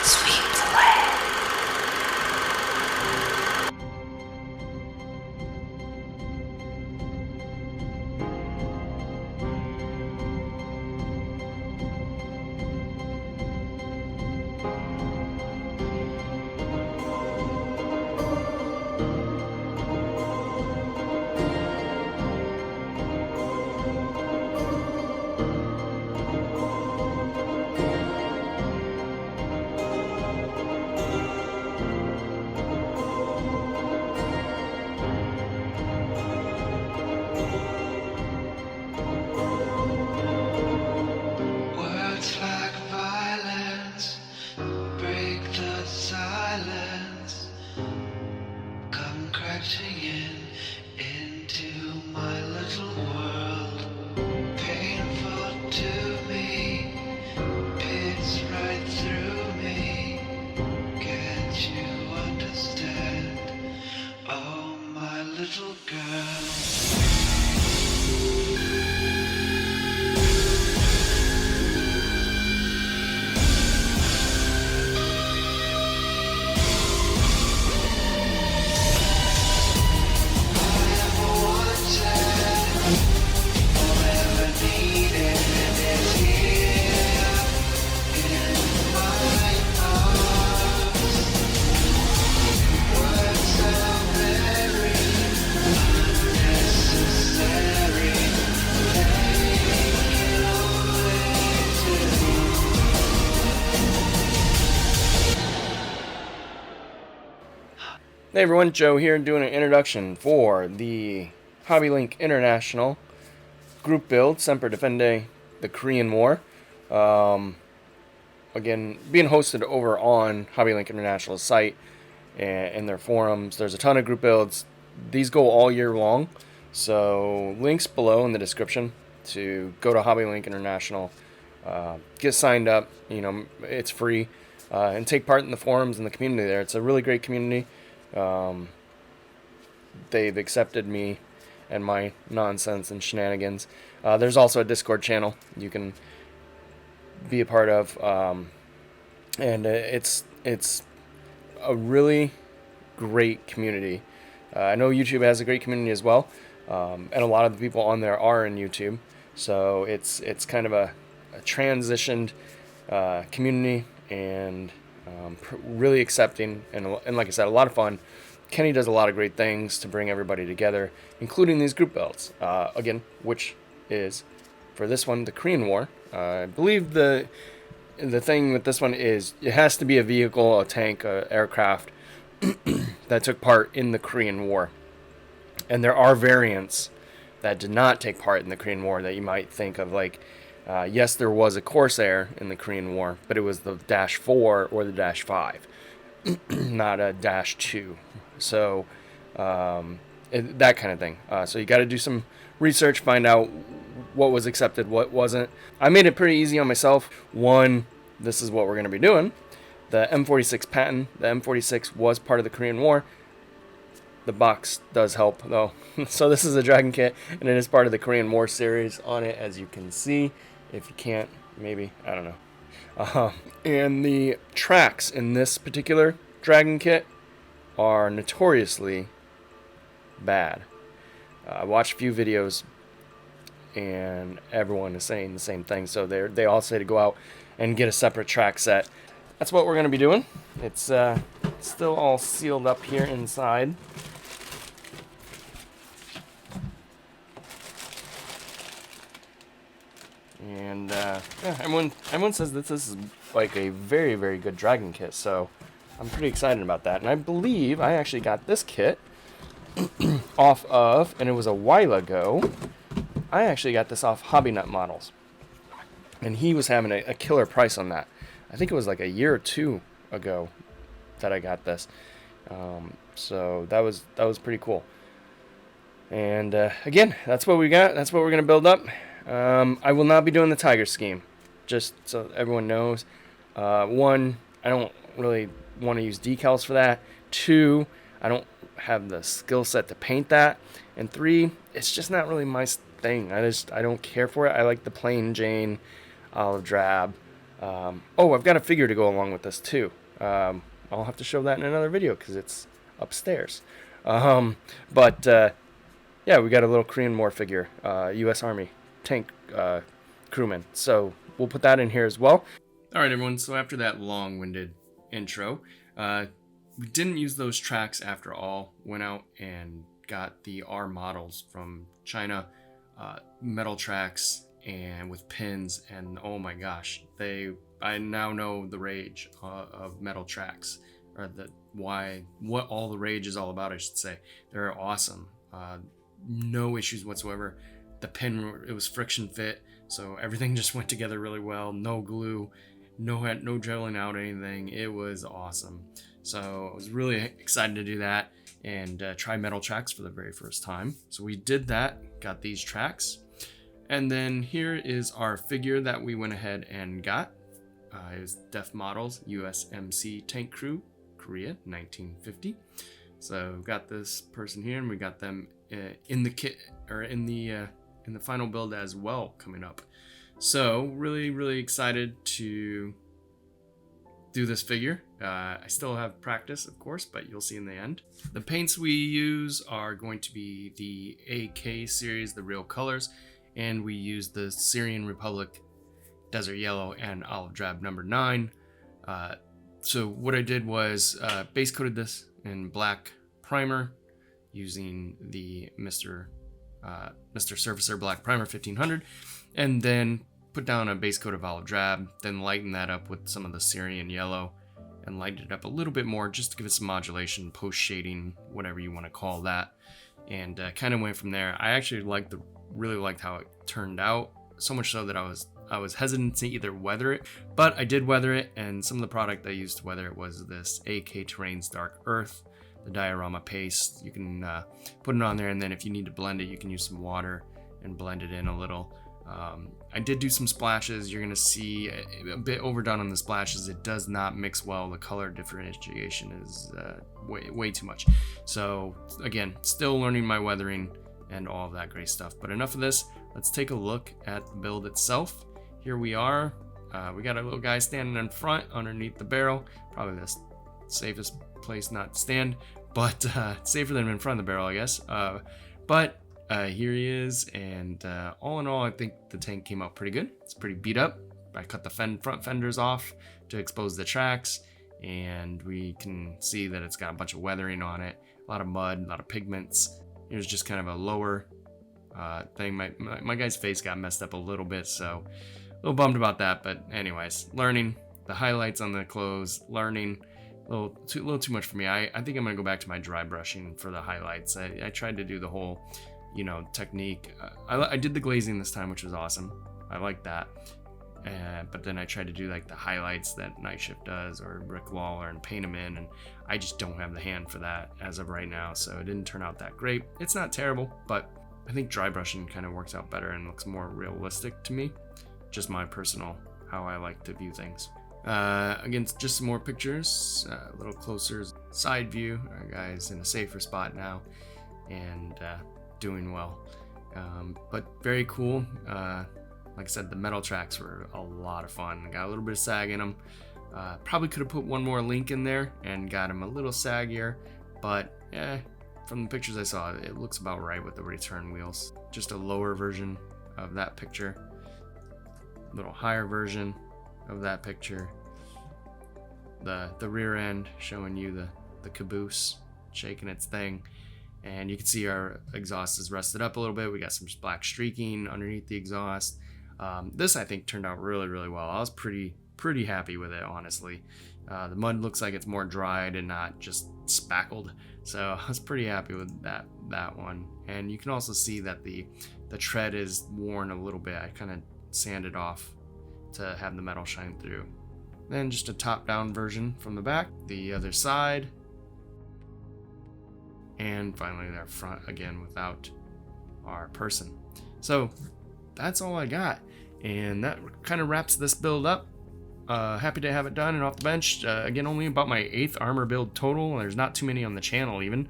Sweet delay. Words like violence break the silence, come crashing into my little world. Painful to me, it's right through me. Can't you understand? Oh, my little girl. Hey everyone, Joe here doing an introduction for the Hobby Link International group build, Semper Defende, the Korean War. Again, being hosted over on Hobby Link International's site and their forums. There's a ton of group builds. These go all year long, so links below in the description to go to Hobby Link International, get signed up. You know, it's free, and take part in the forums and the community there. It's a really great community. They've accepted me and my nonsense and shenanigans. There's also a Discord channel you can be a part of, and it's a really great community. I know YouTube has a great community as well, and a lot of the people on there are in YouTube, so it's kind of a transitioned community, and really accepting, and like I said, a lot of fun. Kenny does a lot of great things to bring everybody together, including these group builds. Again, which is, for this one, the Korean War. I believe the thing with this one is it has to be a vehicle, a tank, a aircraft that took part in the Korean War. And there are variants that did not take part in the Korean War that you might think of, like, yes, there was a Corsair in the Korean War, but it was the Dash 4 or the Dash 5, not a Dash 2. So, that kind of thing. So you got to do some research, find out what was accepted, what wasn't. I made it pretty easy on myself. One, this is what we're going to be doing. The M-46 Patton, the M-46 was part of the Korean War. The box does help, though. So this is a Dragon kit, and it is part of the Korean War series on it, as you can see. If you can't, maybe, I don't know. And the tracks in this particular Dragon kit are notoriously bad. I watched a few videos, and everyone is saying the same thing. So they all say to go out and get a separate track set. That's what we're going to be doing. It's still all sealed up here inside. And yeah, everyone says that this is like a very, very good Dragon kit, so I'm pretty excited about that. And I believe I actually got this kit off of, and it was a while ago, I actually got this off Hobby Nut Models. And he was having a killer price on that. I think it was like a year or two ago that I got this. So that was pretty cool. And again, that's what we got. That's what we're going to build up. I will not be doing the Tiger scheme, just so everyone knows. One, I don't really want to use decals for that. Two, I don't have the skill set to paint that. And three, it's just not really my thing. I don't care for it. I like the plain Jane olive drab. Oh, I've got a figure to go along with this too. I'll have to show that in another video because it's upstairs. But yeah, we got a little Korean War figure, U.S. Army tank crewman. So we'll put that in here as well. All right, everyone. So after that long-winded intro, we didn't use those tracks after all. Went out and got the R models from China, metal tracks and with pins, and oh my gosh, I now know the rage of metal tracks, or what all the rage is all about, I should say. They're awesome. No issues whatsoever. The pin, it was friction fit, so everything just went together really well. No glue, no drilling out anything. It was awesome. So I was really excited to do that and try metal tracks for the very first time. So we did that, got these tracks. And then here is our figure that we went ahead and got. It was Def Models USMC Tank Crew, Korea, 1950. So we got this person here, and we got them in the kit, or in the final build as well, coming up. So really excited to do this figure. I still have practice, of course, but you'll see in the end. The paints we use are going to be the AK series, the real colors, and we use the Syrian Republic Desert Yellow and Olive Drab number 9. So what I did was base coated this in black primer using the Mr. Surfacer Black Primer 1500, and then put down a base coat of Olive Drab, then lighten that up with some of the Syrian Yellow and lighten it up a little bit more just to give it some modulation, post shading, whatever you want to call that, and kind of went from there. I actually really liked how it turned out, so much so that I was hesitant to either weather it, but I did weather it, and some of the product I used to weather it was this AK Terrains Dark Earth, the diorama paste. You can put it on there, and then if you need to blend it, you can use some water and blend it in a little. I did do some splashes. You're going to see a bit overdone on the splashes. It does not mix well. The color differentiation is way too much. So again, still learning my weathering and all of that great stuff. But enough of this. Let's take a look at the build itself. Here we are. We got a little guy standing in front underneath the barrel. Probably the safest place not to stand, but safer than in front of the barrel, I guess. But here he is, and all in all, I think the tank came out pretty good. It's pretty beat up. I cut the front fenders off to expose the tracks, and we can see that it's got a bunch of weathering on it, a lot of mud, a lot of pigments. Here's just kind of a lower thing. My guy's face got messed up a little bit, so a little bummed about that. But anyways, learning the highlights on the clothes, learning a little too much for me. I think I'm gonna go back to my dry brushing for the highlights. I tried to do the whole, technique. I did the glazing this time, which was awesome. I like that. But then I tried to do like the highlights that Night Shift does, or Rick Lawler, and paint them in, and I just don't have the hand for that as of right now, so it didn't turn out that great. It's not terrible, but I think dry brushing kind of works out better and looks more realistic to me. Just my personal, how I like to view things. Again, just some more pictures, a little closer side view. Our guy's in a safer spot now, and doing well. But very cool. Like I said, the metal tracks were a lot of fun. Got a little bit of sag in them. Probably could have put one more link in there and got them a little saggier, but from the pictures I saw, it looks about right with the return wheels. Just a lower version of that picture, a little higher version of that picture. The rear end showing you the caboose shaking its thing, and you can see our exhaust is rusted up a little bit. We got some black streaking underneath the exhaust. This I think turned out really well. I was pretty happy with it, honestly. The mud looks like it's more dried and not just spackled, so I was pretty happy with that one. And you can also see that the tread is worn a little bit. I kind of sanded off to have the metal shine through. Then just a top-down version from the back, the other side, and finally their front again without our person. So that's all I got, and that kind of wraps this build up. Happy to have it done and off the bench. Again, only about my 8th armor build total. There's not too many on the channel even,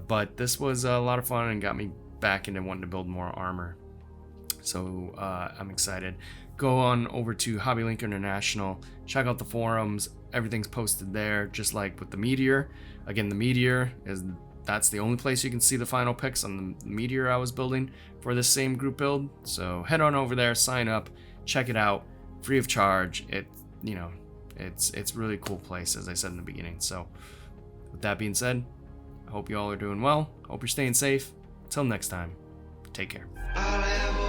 but this was a lot of fun and got me back into wanting to build more armor. So I'm excited. go on over to HobbyLink International, check out the forums. Everything's posted there, just like with the Meteor. Again, the Meteor that's the only place you can see the final pics on the Meteor I was building for this same group build. So head on over there, sign up, check it out, free of charge. It's really cool place, as I said in the beginning. So with that being said, I hope you all are doing well. Hope you're staying safe. Till next time, take care. I'll ever